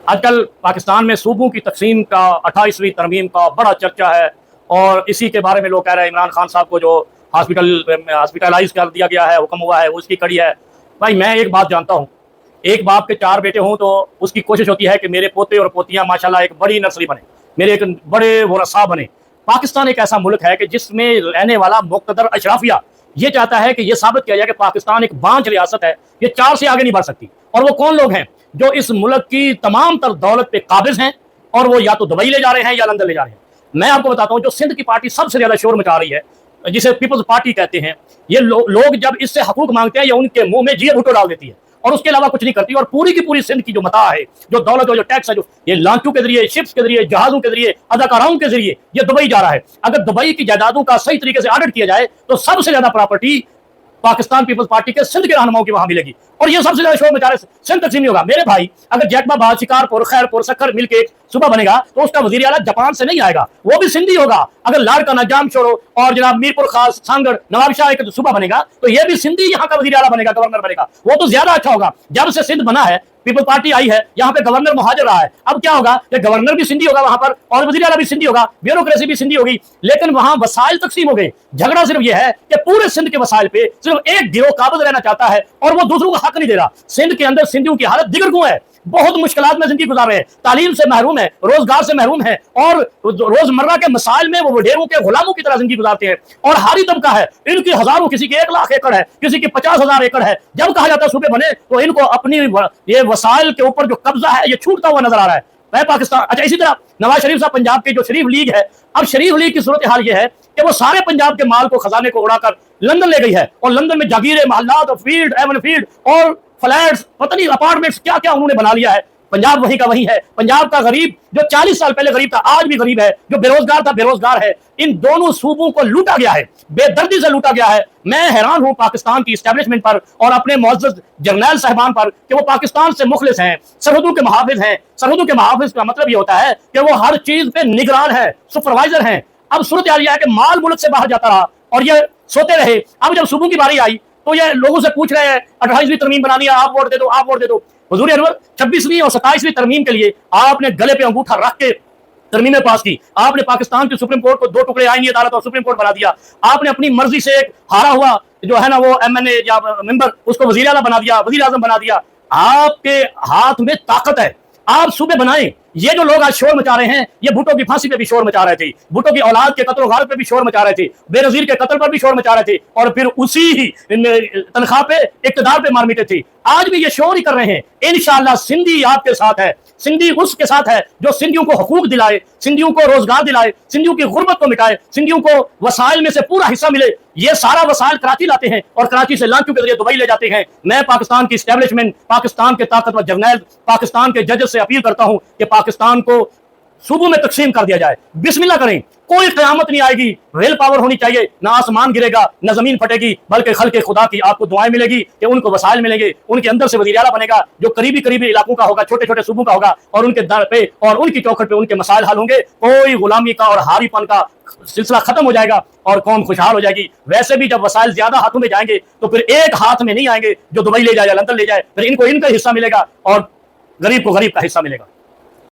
آج کل پاکستان میں صوبوں کی تقسیم کا 28ویں ترمیم کا بڑا چرچا ہے، اور اسی کے بارے میں لوگ کہہ رہے ہیں عمران خان صاحب کو جو ہاسپٹلائز کر دیا گیا ہے، حکم ہوا ہے، وہ اس کی کڑی ہے۔ بھائی میں ایک بات جانتا ہوں، ایک باپ کے 4 بیٹے ہوں تو اس کی کوشش ہوتی ہے کہ میرے پوتے اور پوتیاں ماشاءاللہ ایک بڑی نرسری بنے، میرے ایک بڑے ورثاء بنے۔ پاکستان ایک ایسا ملک ہے کہ جس میں رہنے والا مقتدر اشرافیہ یہ چاہتا ہے کہ یہ ثابت کیا جائے کہ پاکستان ایک بانجھ ریاست ہے، یہ 4 سے آگے نہیں بڑھ سکتی۔ اور وہ کون لوگ ہیں جو اس ملک کی تمام تر دولت پہ قابض ہیں، اور وہ یا تو دبئی لے جا رہے ہیں یا لندن لے جا رہے ہیں۔ میں آپ کو بتاتا ہوں، جو سندھ کی پارٹی سب سے زیادہ شور مچا رہی ہے، جسے پیپلز پارٹی کہتے ہیں، یہ لوگ جب اس سے حقوق مانگتے ہیں، یہ ان کے منہ میں جیے بھٹو ڈال دیتی ہے، اور اس کے علاوہ کچھ نہیں کرتی۔ اور پوری کی پوری سندھ کی جو متاع ہے، جو دولت ہے، جو ٹیکس ہے، جو یہ لانچوں کے ذریعے، شپس کے ذریعے، جہازوں کے ذریعے، اداکاراؤں کے ذریعے یہ دبئی جا رہا ہے۔ اگر دبئی کی جائیدادوں کا صحیح طریقے سے آڈٹ کیا جائے تو سب سے زیادہ پراپرٹی پاکستان پیپلز پارٹی کے سندھ کے رہنماؤں کی وہاں ملے گی، اور یہ سب سے زیادہ شور مچا رہے سندھ تقسیم نہیں ہوگا۔ میرے بھائی، اگر جیکب آباد، شکارپور، خیرپور، سکھر مل کے ایک صوبہ بنے گا تو اس کا وزیر اعلیٰ جاپان سے نہیں آئے گا، وہ بھی سندھی ہوگا۔ اگر لاڑکا، نجام چھوڑو اور جناب میر پور خاص، سانگڑ، نواب شاہ ایک صوبہ بنے گا تو یہ بھی سندھی یہاں کا وزیر اعلیٰ بنے گا، گورنر بنے گا، وہ تو زیادہ اچھا ہوگا۔ جب سے سندھ بنا ہے، پیپل پارٹی آئی ہے، یہاں پہ گورنر مہاجر رہا ہے، اب کیا ہوگا کہ گورنر بھی سندھی ہوگا وہاں پر، اور وزیر اعلیٰ بھی سندھی ہوگا، بیوروکریسی بھی سندھی ہوگی، لیکن وہاں وسائل تقسیم ہو گئے۔ جھگڑا صرف یہ ہے کہ پورے سندھ کے وسائل پہ صرف ایک گروہ قابض رہنا چاہتا ہے اور وہ دوسروں کو حق نہیں دے رہا۔ سندھ کے اندر سندھیوں کی حالت دیگر کو ہے، بہت مشکلات میں زندگی گزار رہے ہیں، تعلیم سے محروم ہے، روزگار سے محروم ہے، اور روزمرہ کے مسائل میں وہ وڈیروں کے غلاموں کی طرح زندگی گزارتے ہیں۔ اور ہاری طبقہ ہے، ان کی ہزاروں، کسی کی 1,00,000 ایکڑ ہے، کسی کی 50,000 ایکڑ ہے۔ جب کہا جاتا ہے صوبے بنے تو ان کو اپنی یہ وسائل کے اوپر جو قبضہ ہے یہ چھوٹتا ہوا نظر آ رہا ہے۔ میں پاکستان، اچھا اسی طرح نواز شریف صاحب پنجاب کی جو شریف لیگ ہے، اب شریف لیگ کی صورتحال یہ ہے کہ وہ سارے پنجاب کے مال کو، خزانے کو اڑا کر لندن لے گئی ہے، اور لندن میں جاگیریں، محلات اور فیلڈ، ایون فیلڈ اور فلیٹس، پتہ نہیں اپارٹمنٹس، کیا کیا انہوں نے بنا لیا ہے۔ پنجاب وہی کا وہی ہے۔ پنجاب کا غریب جو 40 سال پہلے غریب تھا آج بھی غریب ہے، جو بے روزگار تھا بے روزگار ہے۔ ان دونوں صوبوں کو لوٹا گیا ہے، بے دردی سے لوٹا گیا ہے۔ میں حیران ہوں پاکستان کی اسٹیبلشمنٹ پر اور اپنے معزز جرنیل صاحبان پر کہ وہ پاکستان سے مخلص ہیں، سرحدوں کے محافظ ہیں۔ سرحدوں کے محافظ کا مطلب یہ ہوتا ہے کہ وہ ہر چیز پہ نگران ہے، سپروائزر ہیں۔ اب صورتحال یہ ہے کہ مال ملک سے باہر جاتا رہا اور یہ سوتے رہے۔ اب جب صوبوں کی باری آئی تو یہ لوگوں سے پوچھ رہے ہیں 28ویں ترمیم بنانی ہے، آپ ووٹ دے دو، آپ ووٹ دے دو۔ حضور انور 26ویں اور 27ویں ترمیم کے لیے آپ نے گلے پہ انگوٹھا رکھ کے ترمیمیں پاس کی۔ آپ نے پاکستان کی سپریم کورٹ کو 2 ٹکڑے، آئینی عدالت اور سپریم کورٹ بنا دیا۔ آپ نے اپنی مرضی سے ایک ہارا ہوا جو ہے نا وہ MNA یا ممبر، اس کو وزیر اعلیٰ بنا دیا، وزیر اعظم بنا دیا۔ آپ کے ہاتھ میں طاقت ہے، آپ صوبے بنائیں۔ یہ جو لوگ آج شور مچا رہے ہیں، یہ بھٹو کی پھانسی پہ بھی شور مچا رہے تھے، بھٹو کی اولاد کے قتل و غارت پہ بھی شور مچا رہے تھے، بے نظیر کے قتل پر بھی شور مچا رہے تھے، اور پھر اسی ہی تنخواہ پہ، اقتدار پہ مار میٹے تھے۔ آج بھی یہ شور ہی کر رہے ہیں۔ انشاءاللہ سندھی آپ کے ساتھ ہے، سندھی اس کے ساتھ ہے جو سندھیوں کو حقوق دلائے، سندھیوں کو روزگار دلائے، سندھیوں کی غربت کو مٹائے، سندھیوں کو وسائل میں سے پورا حصہ ملے۔ یہ سارا وسائل کراچی لاتے ہیں اور کراچی سے لانچوں کے ذریعے دبئی لے جاتے ہیں۔ میں پاکستان کی اسٹیبلشمنٹ، پاکستان کے طاقتور جرنیل، پاکستان کے ججز سے اپیل کرتا ہوں کہ پاکستان کو صوبوں میں تقسیم کر دیا جائے۔ بسم اللہ کریں، کوئی قیامت نہیں آئے گی، ریل پاور ہونی چاہیے، نہ آسمان گرے گا نہ زمین پھٹے گی، بلکہ خلق خدا کی آپ کو دعائیں ملے گی کہ ان کو وسائل ملیں گے، ان کے اندر سے وزیر اعلیٰ بنے گا جو قریبی علاقوں کا ہوگا، چھوٹے چھوٹے صوبوں کا ہوگا، اور ان کے در پہ اور ان کی چوکھٹ پہ ان کے مسائل حل ہوں گے۔ کوئی غلامی کا اور ہاری پن کا سلسلہ ختم ہو جائے گا اور قوم خوشحال ہو جائے گی۔ ویسے بھی جب وسائل زیادہ ہاتھوں میں جائیں گے تو پھر ایک ہاتھ میں نہیں آئیں گے جو دبئی لے جائے یا لندن لے جائے، پھر ان کو ان کا حصہ ملے گا اور غریب کو غریب کا حصہ ملے گا۔